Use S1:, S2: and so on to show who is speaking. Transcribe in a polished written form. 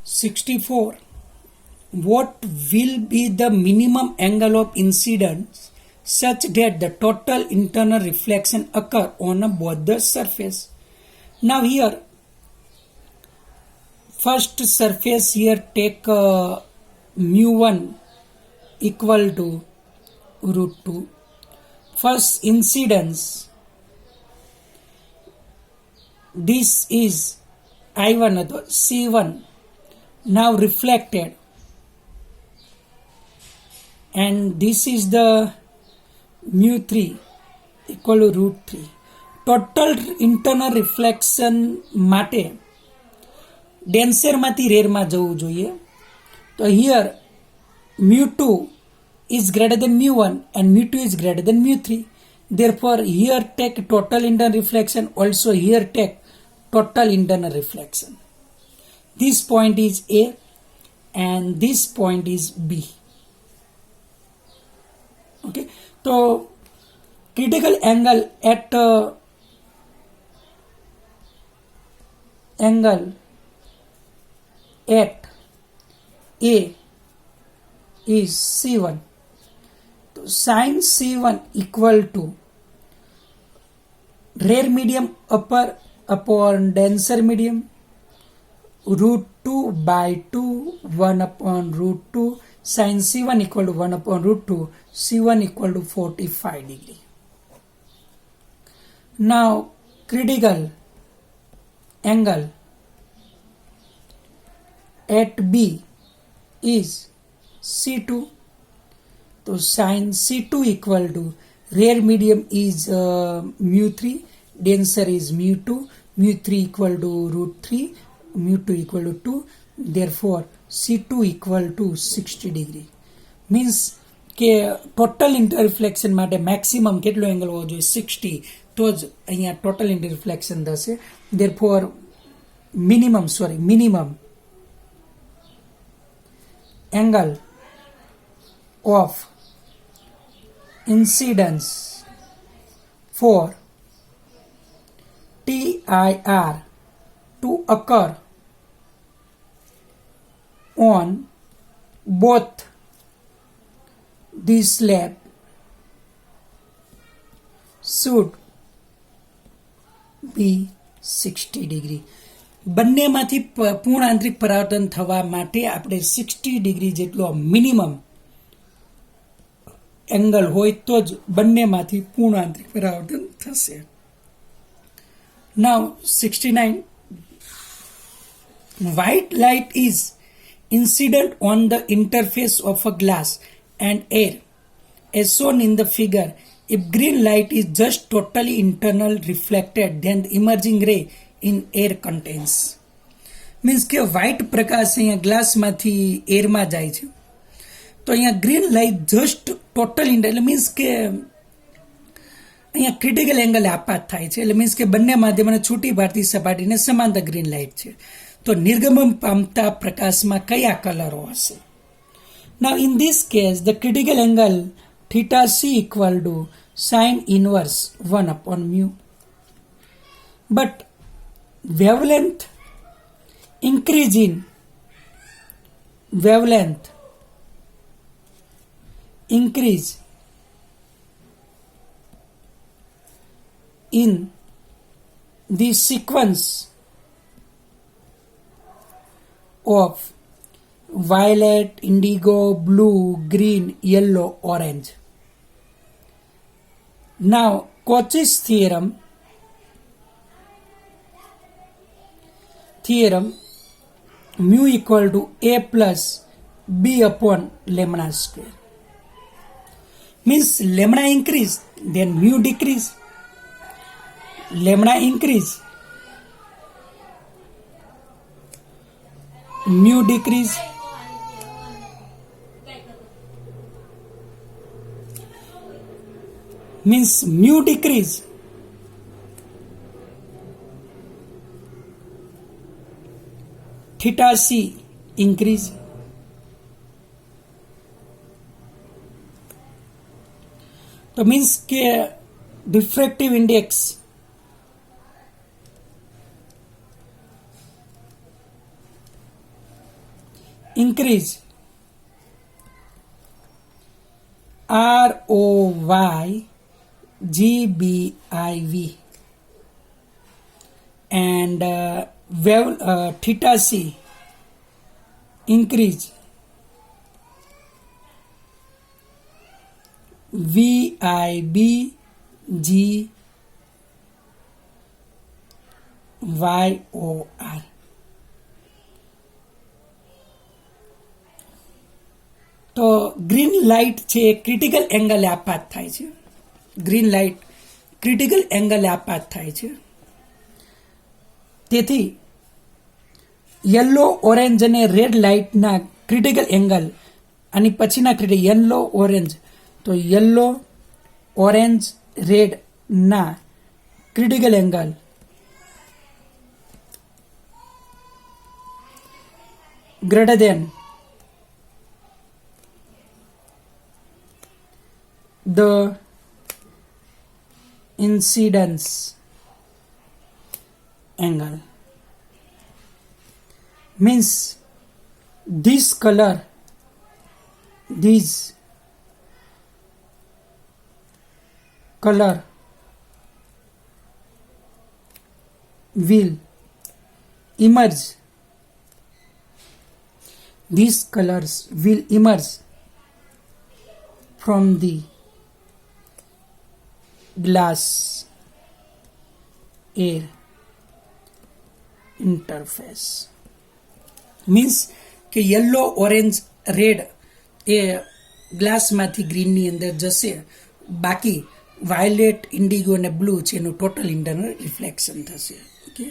S1: 64. What will be the minimum angle of incidence such that the total internal reflection occur on both the surface? Now here, first surface here take mu1 equal to root 2. First incidence, this is I1 or C1 now reflected, and this is the mu3 equal to root 3. Total internal reflection માટે denser માંથી રેરમાં જવું જોઈએ. તો here mu2 is greater than mu1 and mu2 is greater than mu3. Therefore here take total internal reflection, also here take total internal reflection. This point is A and this point is B. Okay, so critical angle at A is C1. So sin C1 equal to rare medium upper upon denser medium, root 2 by 2, 1 upon root 2, sin C1 equal to 1 upon root 2, C1 equal to 45 degree. Now critical angle at B is C2. So sin C2 equal to rare medium is mu3, denser is mu2, mu3 equal to root 3, mu2 equal to 2. Therefore C2 equal to 60 degree. Means કે total ઇન્ટરરિફ્લેક્શન માટે maximum કેટલો angle હોવો જોઈએ 60, તો જ અહીંયા total ઇન્ટરરિફ્લેક્શન થશે. Therefore minimum angle of incidence for TIR to occur on both this slab should be 60 degree. બંનેમાંથી પૂર્ણ આંતરિક પરાવર્તન થવા માટે આપણે 60 ડિગ્રી જેટલો મિનિમમ એંગલ હોય તો જ બંનેમાંથી પૂર્ણ આંતરિક પરાવર્તન થશે. Now 69. White light is incident on the interface of a glass and air as shown in the figure. If green light is just totally internal reflected, then the emerging ray in air contains. Means કે white પ્રકાશ અહીંયા ગ્લાસમાંથી એરમાં જાય છે, તો અહીંયા green light just total એટલે means કે અહીંયા critical angle આપાત થાય છે, એટલે મીન્સ કે બંને માધ્યમોને છૂટી પાડતી સપાટીને સમાંતર ગ્રીન લાઇટ છે. તો નિર્ગમન પામતા પ્રકાશમાં કયા કલરો હશે? Now in this case the critical angle theta c equal to sin inverse 1 upon mu. But wavelength increase in the sequence of violet, indigo, blue, green, yellow, orange. Now Cauchy's theorem mu equal to a plus b upon lambda square. Means lambda increase, then mu decrease. Lambda increase, mu decrease. Means mu decrease, theta c increase. तो means के diffractive index increase, ROYGBIV, and theta C, increase, VIBGYOR. તો green light છે એ critical એંગલે આપાત થાય છે. Green light critical એંગલે આપાત થાય છે. તેથી યલો, ઓરેન્જ અને રેડ લાઇટના ક્રિટિકલ એંગલ અને પછીના ક્રિટિકલ યલો, ઓરેન્જ, તો યલો, ઓરેન્જ, રેડના critical angle greater than the incidence angle, means this color will emerge, these colors will emerge from the glass air interface. Means કે yellow, orange, red એ ગ્લાસમાંથી ગ્રીનની અંદર જશે, બાકી violet, Indigo અને blue છે એનું total internal reflection થશે. Okay.